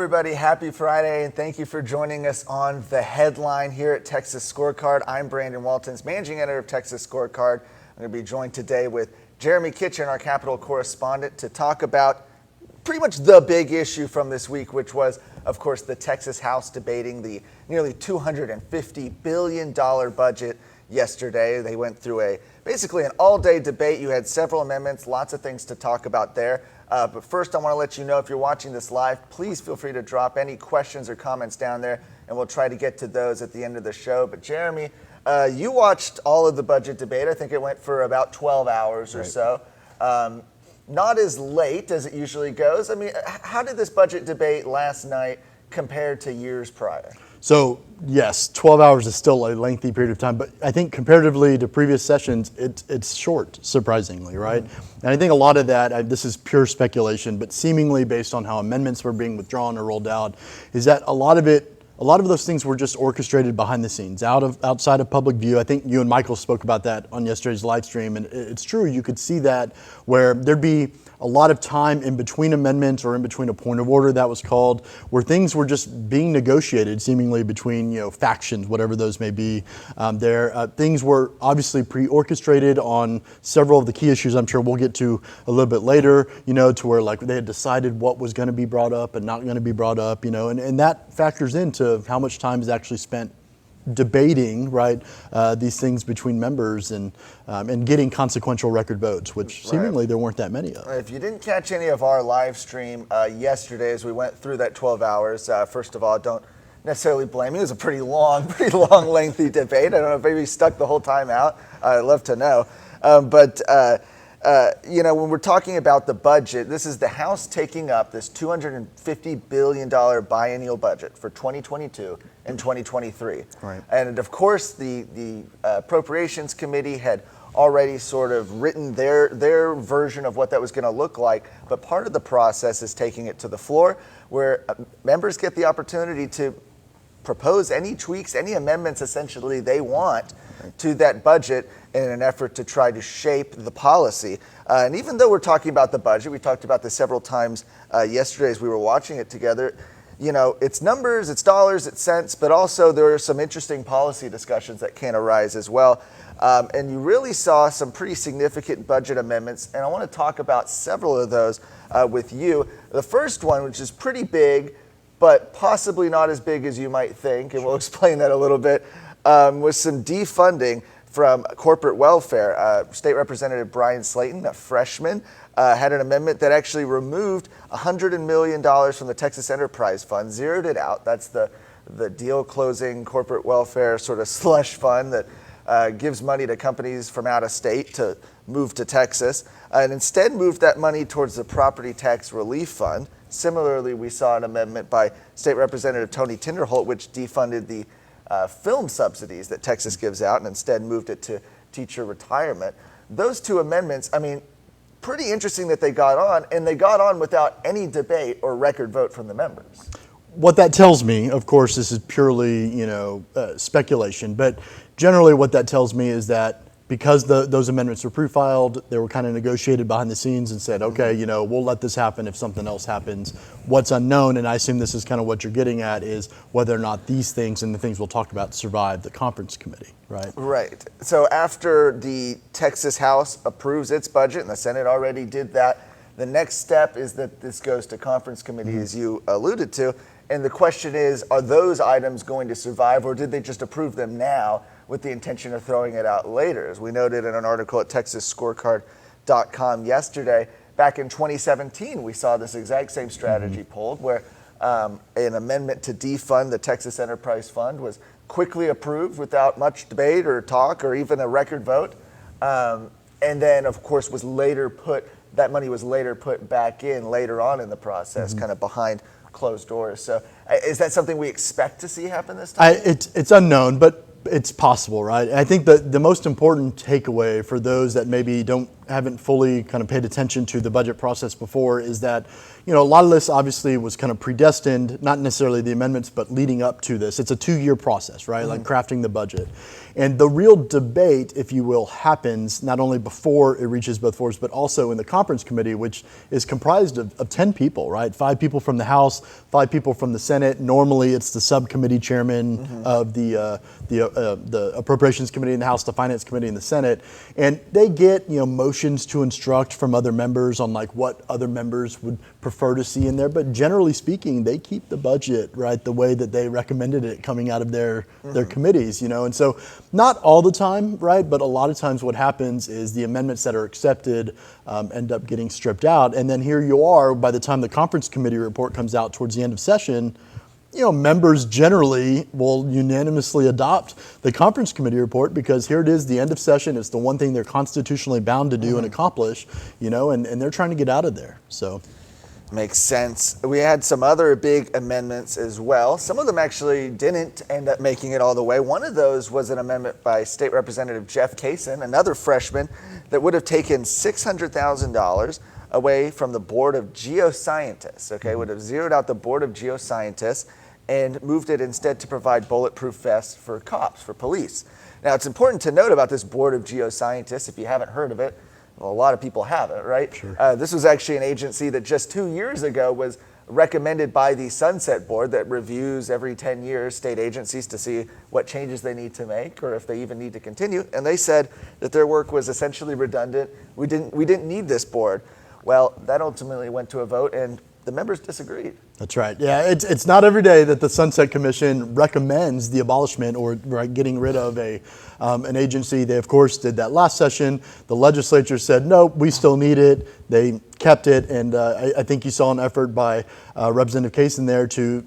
everybody. Happy Friday, and thank you for joining us on The Headline here at Texas Scorecard. I'm Brandon Waltens, Managing Editor of Texas Scorecard. I'm going to be joined today with Jeramy Kitchen, our Capitol Correspondent, to talk about pretty much the big issue from this week, which was, of course, the Texas House debating the nearly $250 billion budget yesterday. They went through basically an all-day debate. You had several amendments, lots of things to talk about there. But first, I want to let you know, if you're watching this live, please feel free to drop any questions or comments down there, and we'll try to get to those at the end of the show. But Jeramy, you watched all of the budget debate. I think it went for about 12 hours or so. Not as late as it usually goes. I mean, how did this budget debate last night compare to years prior? So yes, 12 hours is still a lengthy period of time, but I think comparatively to previous sessions, it's short, surprisingly, right? And I think a lot of that, this is pure speculation, but seemingly based on how amendments were being withdrawn or rolled out, is that a lot of those things were just orchestrated behind the scenes, outside of public view. I think you and Michael spoke about that on yesterday's live stream, and it's true. You could see that where there'd be a lot of time in between amendments or in between a point of order that was called, where things were just being negotiated seemingly between factions, whatever those may be. Things were obviously pre-orchestrated on several of the key issues I'm sure we'll get to a little bit later, to where like they had decided what was going to be brought up and not going to be brought up, and that factors into how much time is actually spent debating, these things between members and getting consequential record votes, which seemingly there weren't that many of. If you didn't catch any of our live stream yesterday as we went through that 12 hours, first of all, don't necessarily blame me. It was a pretty long, lengthy debate. I don't know if maybe stuck the whole time out. I'd love to know. When we're talking about the budget, this is the House taking up this $250 billion biennial budget for 2022 and 2023. Right. And of course, the Appropriations Committee had already sort of written their version of what that was going to look like. But part of the process is taking it to the floor, where members get the opportunity to propose any tweaks, any amendments essentially they want to that budget in an effort to try to shape the policy. And even though we're talking about the budget, we talked about this several times yesterday as we were watching it together, it's numbers, it's dollars, it's cents, but also there are some interesting policy discussions that can arise as well. And you really saw some pretty significant budget amendments, and I want to talk about several of those with you. The first one, which is pretty big, but possibly not as big as you might think, and we'll explain that a little bit, was some defunding from corporate welfare. State Representative Brian Slayton, a freshman, had an amendment that actually removed $100 million from the Texas Enterprise Fund, zeroed it out. That's the deal closing corporate welfare sort of slush fund that gives money to companies from out of state to move to Texas, and instead moved that money towards the Property Tax Relief Fund. Similarly, we saw an amendment by State Representative Tony Tinderholt, which defunded the film subsidies that Texas gives out and instead moved it to teacher retirement. Those two amendments, pretty interesting that they got on, and they got on without any debate or record vote from the members. What that tells me, of course, this is purely, speculation, but generally what that tells me is that because those amendments were pre-filed, they were kind of negotiated behind the scenes and said, okay, we'll let this happen if something else happens. What's unknown, and I assume this is kind of what you're getting at, is whether or not these things and the things we'll talk about survive the conference committee, right? Right. So after the Texas House approves its budget, and the Senate already did that, the next step is that this goes to conference committee, as you alluded to. And the question is, are those items going to survive, or did they just approve them now with the intention of throwing it out later? As we noted in an article at TexasScorecard.com yesterday, back in 2017, we saw this exact same strategy pulled, where an amendment to defund the Texas Enterprise Fund was quickly approved without much debate or talk or even a record vote. And then, of course, that money was later put back in later on in the process, kind of behind closed doors. So is that something we expect to see happen this time? It's unknown, but it's possible, right? I think the most important takeaway for those that maybe don't haven't fully kind of paid attention to the budget process before is that, a lot of this obviously was kind of predestined, not necessarily the amendments, but leading up to this. It's a 2-year process, right? Like crafting the budget. And the real debate, if you will, happens not only before it reaches both floors, but also in the conference committee, which is comprised of 10 people, right? 5 people from the House, 5 people from the Senate. Normally it's the subcommittee chairman of the Appropriations Committee in the House, the Finance Committee in the Senate. And they get, motions to instruct from other members on like what other members would prefer to see in there. But generally speaking, they keep the budget, right, the way that they recommended it coming out of their committees, And so not all the time, right, but a lot of times what happens is the amendments that are accepted end up getting stripped out. And then here you are, by the time the conference committee report comes out towards the end of session, members generally will unanimously adopt the conference committee report because here it is, the end of session. It's the one thing they're constitutionally bound to do and accomplish, and they're trying to get out of there. So. Makes sense. We had some other big amendments as well. Some of them actually didn't end up making it all the way. One of those was an amendment by State Representative Jeff Kaysen, another freshman, that would have taken $600,000 away from the Board of Geoscientists, would have zeroed out the Board of Geoscientists and moved it instead to provide bulletproof vests for cops, for police. Now, it's important to note about this Board of Geoscientists, if you haven't heard of it. Well, a lot of people haven't, right? Sure. This was actually an agency that just 2 years ago was recommended by the Sunset Board that reviews every 10 years state agencies to see what changes they need to make or if they even need to continue. And they said that their work was essentially redundant. We didn't need this board. Well, that ultimately went to a vote and the members disagreed. That's right. Yeah, it's not every day that the Sunset Commission recommends the abolishment or getting rid of an agency. They, of course, did that last session. The legislature said, no, we still need it. They kept it. And I think you saw an effort by Representative Kaysen there to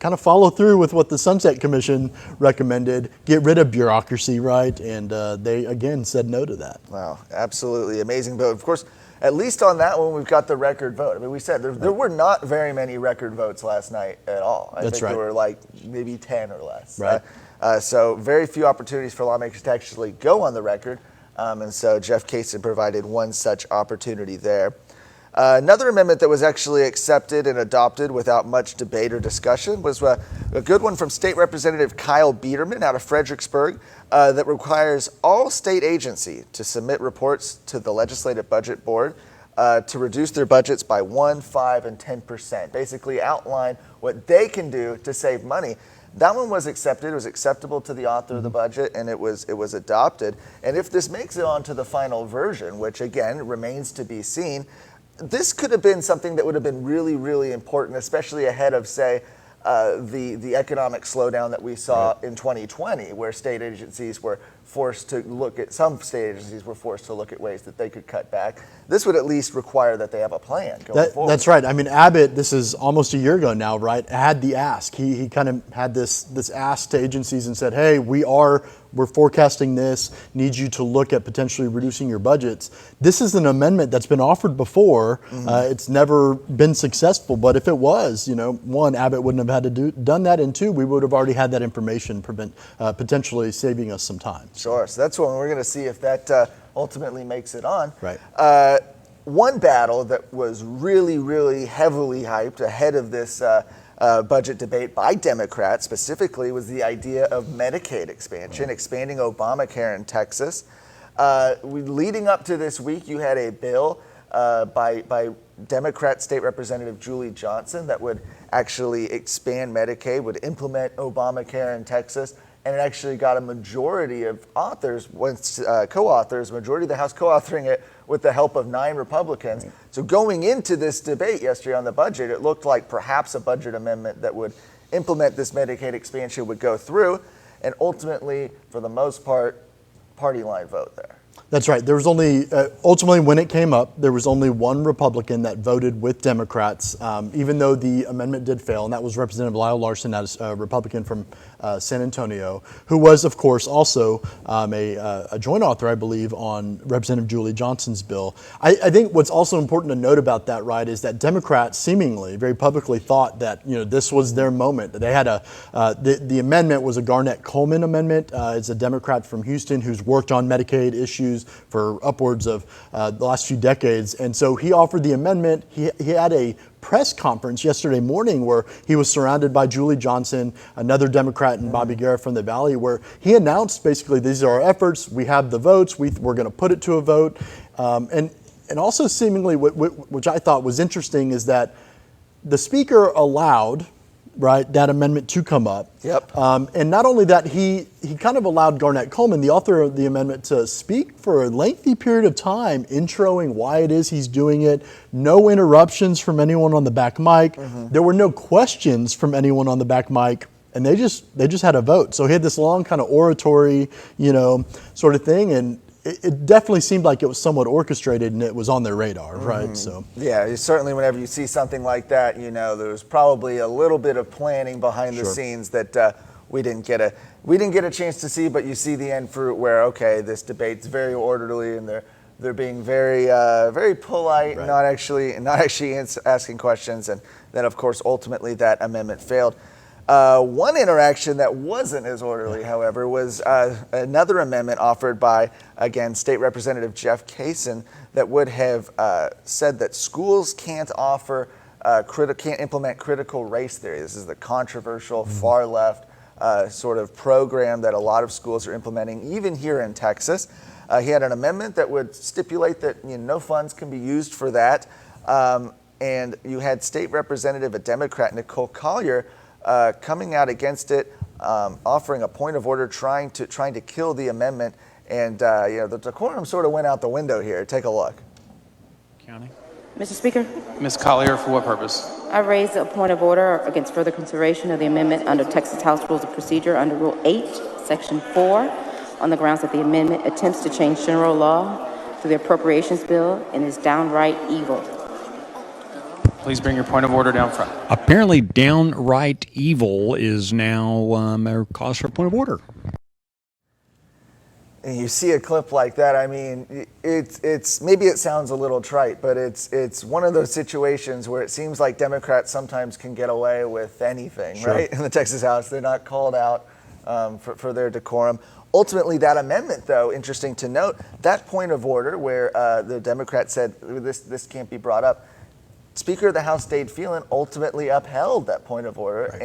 kind of follow through with what the Sunset Commission recommended, get rid of bureaucracy, right? And they, again, said no to that. Wow, absolutely amazing. But, of course, at least on that one, we've got the record vote. I mean, we said there were not very many record votes last night at all. I think there were like maybe 10 or less. Right. So very few opportunities for lawmakers to actually go on the record. And so Jeff Kaysen provided one such opportunity there. Another amendment that was actually accepted and adopted without much debate or discussion was a good one from State Representative Kyle Biederman out of Fredericksburg that requires all state agencies to submit reports to the Legislative Budget Board to reduce their budgets by 1%, 5%, and 10%. Basically outline what they can do to save money. That one was accepted. It was acceptable to the author of the budget, and it was adopted. And if this makes it onto the final version, which again remains to be seen, this could have been something that would have been really, really important, especially ahead of, say, the economic slowdown that we saw in 2020, where state agencies were forced to look at, some state agencies were forced to look at ways that they could cut back. This would at least require that they have a plan going forward. That's right. I mean, Abbott, this is almost a year ago now, right, had the ask. He kind of had this ask to agencies and said, hey, we're forecasting this, need you to look at potentially reducing your budgets. This is an amendment that's been offered before. It's never been successful, but if it was, one, Abbott wouldn't have had to done that, and two, we would have already had that information potentially saving us some time. Sure, so that's what we're going to see if that ultimately makes it on. Right. One battle that was really, really heavily hyped ahead of this budget debate by Democrats specifically was the idea of Medicaid expansion, expanding Obamacare in Texas. Leading up to this week, you had a bill by Democrat State Representative Julie Johnson that would actually expand Medicaid, would implement Obamacare in Texas. And it actually got a majority of authors, co-authors, majority of the House co-authoring it with the help of 9 Republicans. So going into this debate yesterday on the budget, it looked like perhaps a budget amendment that would implement this Medicaid expansion would go through. And ultimately, for the most part, party line vote there. That's right. There was only, ultimately when it came up, there was only one Republican that voted with Democrats, even though the amendment did fail, and that was Representative Lyle Larson, a Republican from San Antonio, who was, of course, also a joint author, I believe, on Representative Julie Johnson's bill. I think what's also important to note about that, right, is that Democrats seemingly, very publicly thought that, this was their moment. They had the amendment was a Garnett Coleman amendment. It's a Democrat from Houston who's worked on Medicaid issues issues for upwards of the last few decades. And so he offered the amendment. He had a press conference yesterday morning where he was surrounded by Julie Johnson, another Democrat, and Bobby Garrett from the Valley, where he announced basically these are our efforts, we have the votes, we're going to put it to a vote. And also seemingly, which I thought was interesting, is that the Speaker allowed, right, that amendment to come up. Yep. And not only that, he kind of allowed Garnett Coleman, the author of the amendment, to speak for a lengthy period of time, introing why it is he's doing it. No interruptions from anyone on the back mic. There were no questions from anyone on the back mic. And they just had a vote. So he had this long kind of oratory, sort of thing. And it definitely seemed like it was somewhat orchestrated and it was on their radar, right? So yeah, certainly whenever you see something like that, there's probably a little bit of planning behind the scenes that we didn't get a chance to see, but you see the end fruit where, okay, this debate's very orderly and they're being very very polite, right. not actually asking questions, and then of course ultimately that amendment failed. One interaction that wasn't as orderly, however, was another amendment offered by, again, State Representative Jeff Cason that would have said that schools can't implement critical race theory. This is the controversial far left sort of program that a lot of schools are implementing, even here in Texas. He had an amendment that would stipulate that no funds can be used for that. And you had State Representative, a Democrat, Nicole Collier, coming out against it, offering a point of order, trying to kill the amendment, and the decorum sort of went out the window here. Take a look. County. Mr. Speaker, Ms. Collier, for what purpose? I raise a point of order against further consideration of the amendment under Texas House Rules of Procedure under Rule 8, Section 4, on the grounds that the amendment attempts to change general law through the appropriations bill and is downright evil. Please bring your point of order down front. Apparently, downright evil is now a cause for a point of order. And you see a clip like that, I mean, it's maybe it sounds a little trite, but it's one of those situations where it seems like Democrats sometimes can get away with anything, right? In the Texas House, they're not called out for their decorum. Ultimately, that amendment, though, interesting to note, that point of order where the Democrat said this can't be brought up, Speaker of the House Dade Phelan ultimately upheld that point of order, right,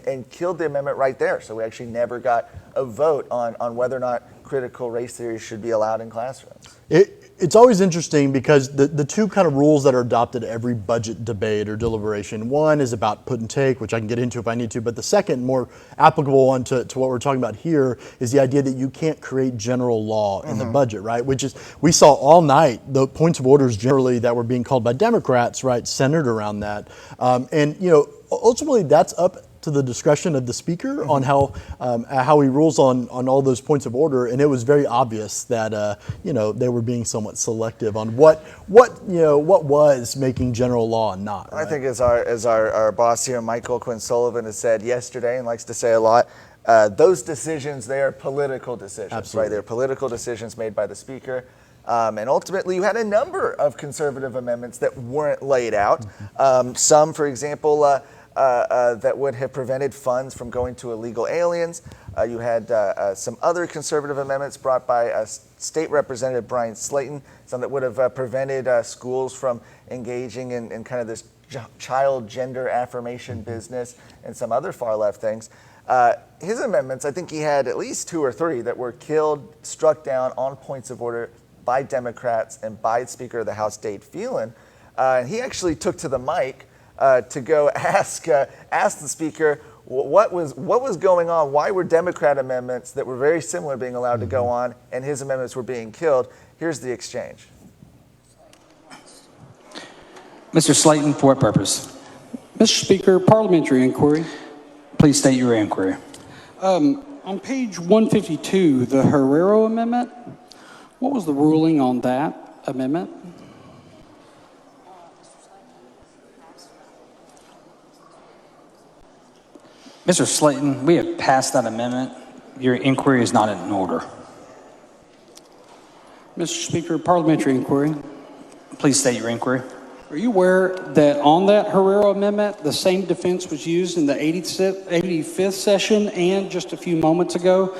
and killed the amendment right there. So we actually never got a vote on whether or not critical race theory should be allowed in classrooms. It's always interesting because the two kind of rules that are adopted at every budget debate or deliberation, one is about put and take, which I can get into if I need to, but the second, more applicable one to what we're talking about here is the idea that you can't create general law in the budget, right? Which is, we saw all night the points of orders generally that were being called by Democrats, right, centered around that. And ultimately that's up to the discretion of the Speaker on how he rules on all those points of order, and it was very obvious that they were being somewhat selective on what was making general law and not. Right? I think as our boss here, Michael Quinn Sullivan, has said yesterday and likes to say a lot, those decisions, they are political decisions. Absolutely. Right? They're political decisions made by the Speaker. And ultimately, you had a number of conservative amendments that weren't laid out. Some, for example, that would have prevented funds from going to illegal aliens. You had some other conservative amendments brought by State Representative Brian Slayton, some that would have prevented schools from engaging in kind of this child gender affirmation business and some other far left things. His amendments, I think he had at least 2 or 3 that were killed, struck down on points of order by Democrats and by Speaker of the House Dade Phelan. And he actually took to the mic to go ask the Speaker what was going on. Why were Democrat amendments that were very similar being allowed to go on, and his amendments were being killed? Here's the exchange. Mr. Slayton, for what purpose? Mr. Speaker, parliamentary inquiry. Please state your inquiry. On page 152, the Herrero Amendment, what was the ruling on that amendment? Mr. Slayton, we have passed that amendment. Your inquiry is not in order. Mr. Speaker, parliamentary inquiry. Please state your inquiry. Are you aware that on that Herrero Amendment, the same defense was used in the 85th session and just a few moments ago?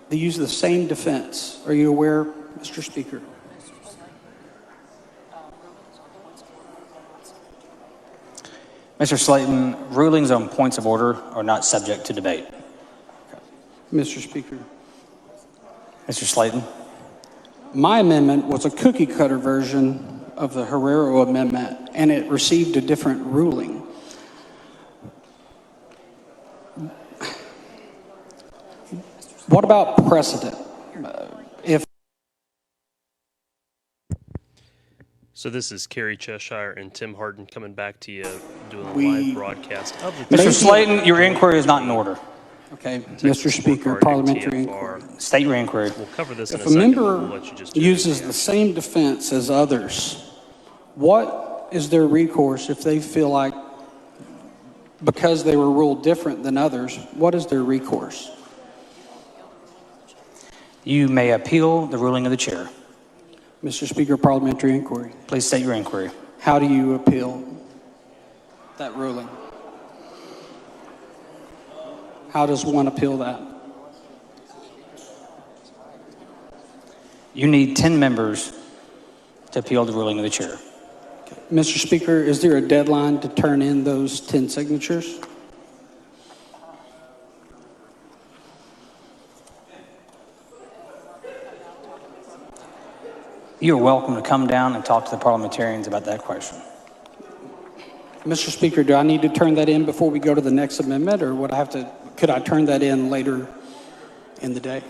They used the same defense. Are you aware, Mr. Speaker. Mr. Slayton, rulings on points of order are not subject to debate. Mr. Speaker. Mr. Slayton, My amendment was a cookie cutter version of the Herrero amendment, and it received a different ruling. What about precedent? If So this is Kerry Cheshire and Tim Harden coming back to you, doing a We- live broadcast of the Mr. Slayton, your inquiry is not in order. Okay, Mr. Speaker, Scorecard, parliamentary TFR. inquiry. State your inquiry. We'll cover this in a If a second. member We'll let you just do it uses again. the same defense as others, what is their recourse if they feel like because they were ruled different than others, what is their recourse? You may appeal the ruling of the chair. Mr. Speaker, parliamentary inquiry. Please state your inquiry. How do you appeal that ruling? How does one appeal that? You need 10 members to appeal the ruling of the chair. Mr. Speaker, is there a deadline to turn in those 10 signatures? You're welcome to come down and talk to the parliamentarians about that question. Mr. Speaker, do I need to turn that in before we go to the next amendment, or would I have to, could I turn that in later in the day?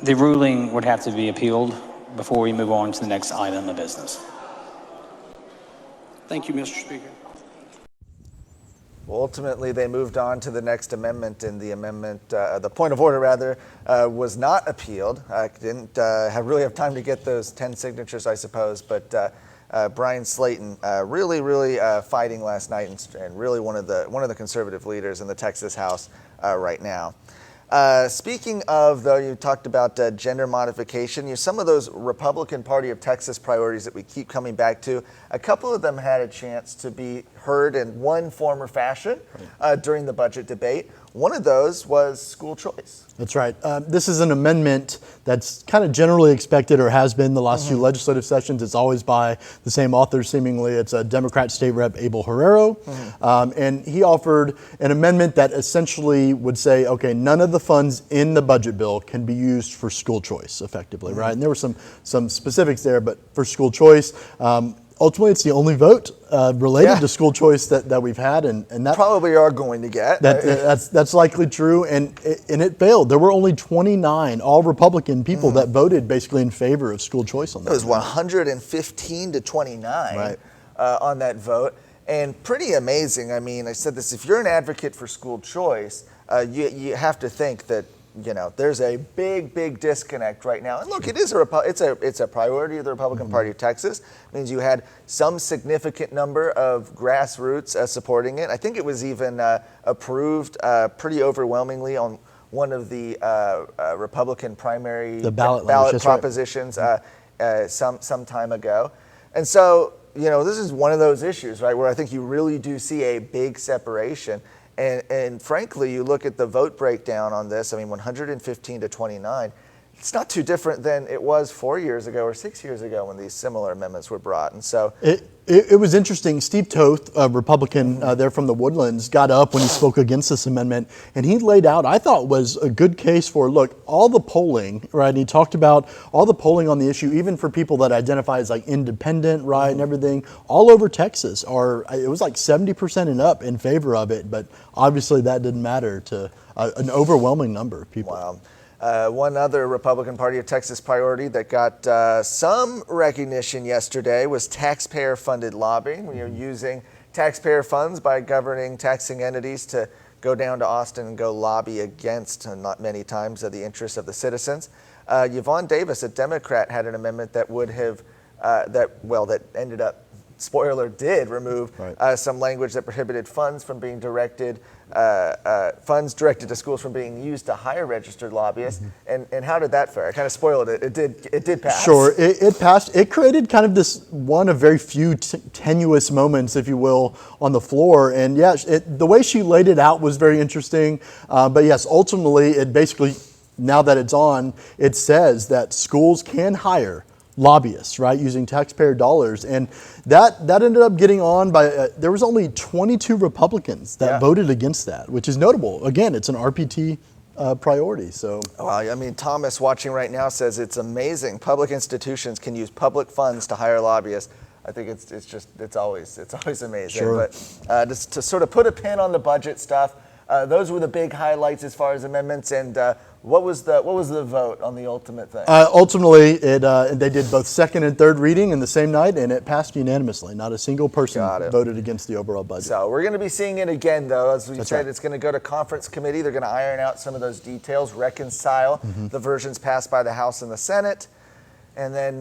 The ruling would have to be appealed before we move on to the next item of business. Thank you, Mr. Speaker. Well, ultimately, they moved on to the next amendment, and the amendment, the point of order rather, was not appealed. I didn't really have time to get those 10 signatures, I suppose, but Brian Slayton really fighting last night, and really one of the conservative leaders in the Texas House right now. Speaking of, though, you talked about gender modification. Some of those Republican Party of Texas priorities that we keep coming back to, a couple of them had a chance to be heard in one form or fashion during the budget debate. One of those was school choice. That's right. This is an amendment that's kind of generally expected, or has been the last few legislative sessions. It's always by the same author, seemingly. It's a Democrat State Rep Abel Herrero. And he offered an amendment that essentially would say, okay, none of the funds in the budget bill can be used for school choice, effectively, right? And there were some specifics there, but for school choice, ultimately, it's the only vote related to school choice that we've had, and that Probably are going to get. that's likely true, and it failed. There were only 29 all Republican people that voted basically in favor of school choice on that. It was 115 to 29 Right. On that vote, and pretty amazing. I mean, I said this: if you're an advocate for school choice, you have to think that there's a big disconnect right now. And look, it's a priority of the Republican Party of Texas. It means you had some significant number of grassroots supporting it. I think it was even approved pretty overwhelmingly on one of the Republican primary ballot propositions some time ago. And so, this is one of those issues, right, where I think you really do see a big separation. And frankly, you look at the vote breakdown on this, 115 to 29, it's not too different than it was 4 years ago or 6 years ago when these similar amendments were brought. And so it was interesting. Steve Toth, a Republican there from the Woodlands, got up when he spoke against this amendment, and he laid out, I thought, was a good case for, look, all the polling, right? And he talked about all the polling on the issue, even for people that identify as like independent, right, and everything, all over Texas it was like 70% and up in favor of it, but obviously that didn't matter to an overwhelming number of people. Wow. One other Republican Party of Texas priority that got some recognition yesterday was taxpayer-funded lobbying. We are using taxpayer funds by governing taxing entities to go down to Austin and go lobby against, not many times, the interests of the citizens. Yvonne Davis, a Democrat, had an amendment that would have, that ended up spoiler, did remove some language that prohibited funds from being directed, funds directed to schools from being used to hire registered lobbyists. And how did that fare? I kind of spoiled it. It did pass. Sure, it passed. It created kind of this one of very few tenuous moments, if you will, on the floor. And yeah, the way she laid it out was very interesting. But yes, ultimately, it basically, now that it's on, it says that schools can hire lobbyists, right, using taxpayer dollars. And that ended up getting on by, there was only 22 Republicans that voted against that, which is notable. Again, it's an RPT priority. So, well, I mean, Thomas watching right now says it's amazing. Public institutions can use public funds to hire lobbyists. I think it's always amazing. Sure. But just to sort of put a pin on the budget stuff, those were the big highlights as far as amendments. And what was the vote on the ultimate thing? Ultimately, they did both second and third reading in the same night, and it passed unanimously. Not a single person voted against the overall budget. So we're going to be seeing it again, though. As we said, it's going to go to conference committee. They're going to iron out some of those details, reconcile the versions passed by the House and the Senate. And then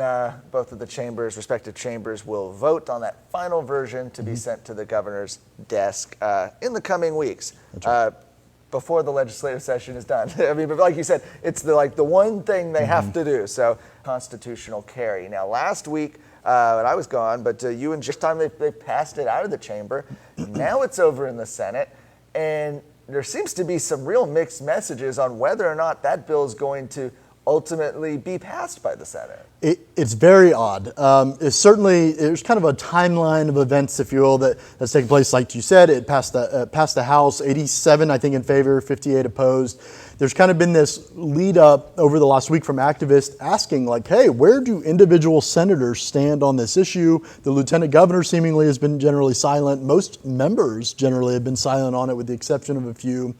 both of the respective chambers will vote on that final version to be sent to the governor's desk in the coming weeks. Before the legislative session is done. I mean, but like you said, it's the one thing they have to do. So constitutional carry. Now, last week, when I was gone, but you and just time they passed it out of the chamber. Now it's over in the Senate, and there seems to be some real mixed messages on whether or not that bill is going to ultimately be passed by the Senate. It's very odd. There's kind of a timeline of events, if you will, that's taken place. Like you said, it passed the House, 87, I think, in favor, 58 opposed. There's kind of been this lead up over the last week from activists asking, like, hey, where do individual senators stand on this issue? The lieutenant governor seemingly has been generally silent. Most members generally have been silent on it, with the exception of a few.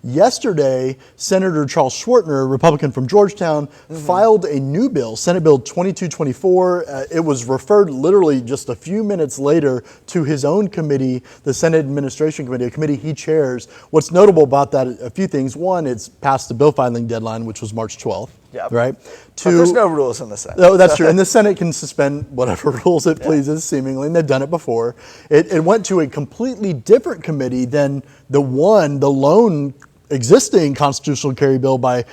Yesterday, Senator Charles Schwartner, Republican from Georgetown, filed a new bill, Senate Bill 2224. It was referred literally just a few minutes later to his own committee, the Senate Administration Committee, a committee he chairs. What's notable about that, a few things. One, it's past the bill filing deadline, which was March 12th. Yep. Right? But there's no rules in the Senate. No, that's true. And the Senate can suspend whatever rules it pleases, seemingly, and they've done it before. It went to a completely different committee than the lone existing constitutional carry bill by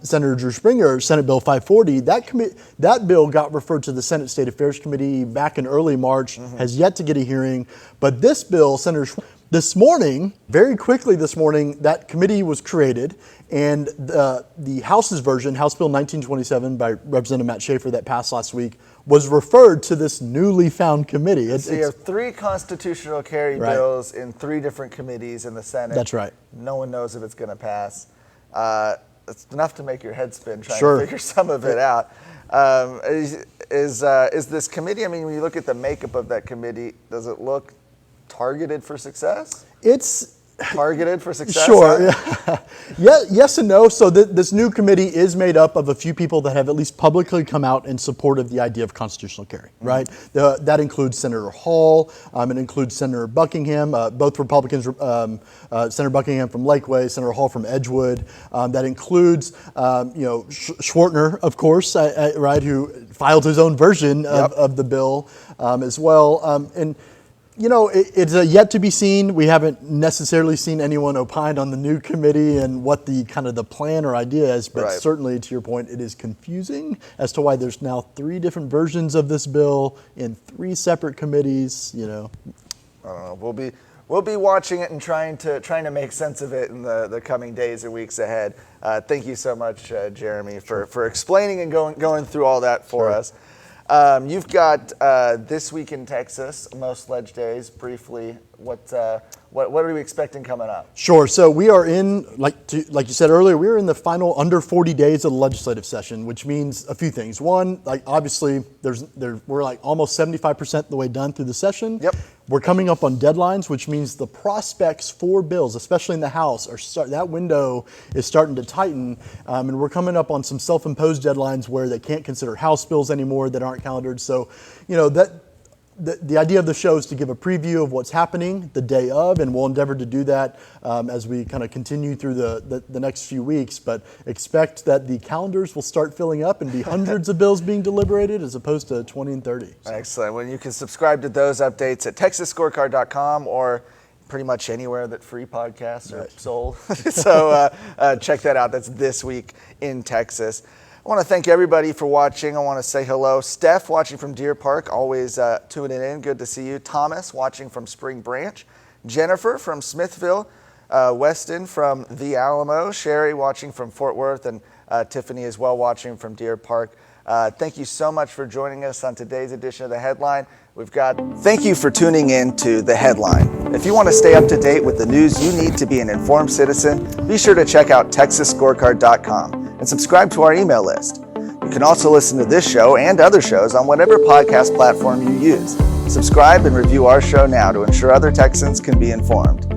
Senator Drew Springer, Senate Bill 540. That bill got referred to the Senate State Affairs Committee back in early March, has yet to get a hearing. But this bill, this morning, very quickly this morning, that committee was created, and the House's version, House Bill 1927 by Representative Matt Schaefer that passed last week, was referred to this newly found committee. So you have 3 constitutional carry bills in 3 different committees in the Senate. That's right. No one knows if it's going to pass. It's enough to make your head spin trying to figure some of it out. Is this committee, I mean, when you look at the makeup of that committee, does it look targeted for success? It's targeted for success? Sure. Yeah, yes and no. So this new committee is made up of a few people that have at least publicly come out in support of the idea of constitutional carry, right? That includes Senator Hall, it includes Senator Buckingham, both Republicans, Senator Buckingham from Lakeway, Senator Hall from Edgewood. That includes, Schwartner, of course, right, who filed his own version of the bill as well. It's yet to be seen. We haven't necessarily seen anyone opine on the new committee and what the kind of the plan or idea is, but certainly, to your point, it is confusing as to why there's now 3 different versions of this bill in 3 separate committees. I don't know. We'll be watching it and trying to make sense of it in the coming days and weeks ahead. Thank you so much, Jeramy, for explaining and going through all that for us. You've got This Week in Texas, most ledge days. Briefly, what are we expecting coming up? Sure. So we are in, like you said earlier, we're in the final under 40 days of the legislative session, which means a few things. One, obviously, we're almost 75% the way done through the session. Yep. We're coming up on deadlines, which means the prospects for bills, especially in the House, that window is starting to tighten, and we're coming up on some self-imposed deadlines where they can't consider House bills anymore that aren't calendared. So, the idea of the show is to give a preview of what's happening the day of, and we'll endeavor to do that as we kind of continue through the next few weeks. But expect that the calendars will start filling up and be hundreds of bills being deliberated as opposed to 20 and 30. So. Excellent. Well, you can subscribe to those updates at texasscorecard.com or pretty much anywhere that free podcasts are sold. So check that out. That's This Week in Texas. I want to thank everybody for watching. I want to say hello. Steph, watching from Deer Park, always tuning in. Good to see you. Thomas, watching from Spring Branch. Jennifer from Smithville. Weston from The Alamo. Sherry, watching from Fort Worth. And Tiffany as well, watching from Deer Park. Thank you so much for joining us on today's edition of The Headline. Thank you for tuning in to The Headline. If you want to stay up to date with the news you need to be an informed citizen, be sure to check out TexasScorecard.com and subscribe to our email list. You can also listen to this show and other shows on whatever podcast platform you use. Subscribe and review our show now to ensure other Texans can be informed.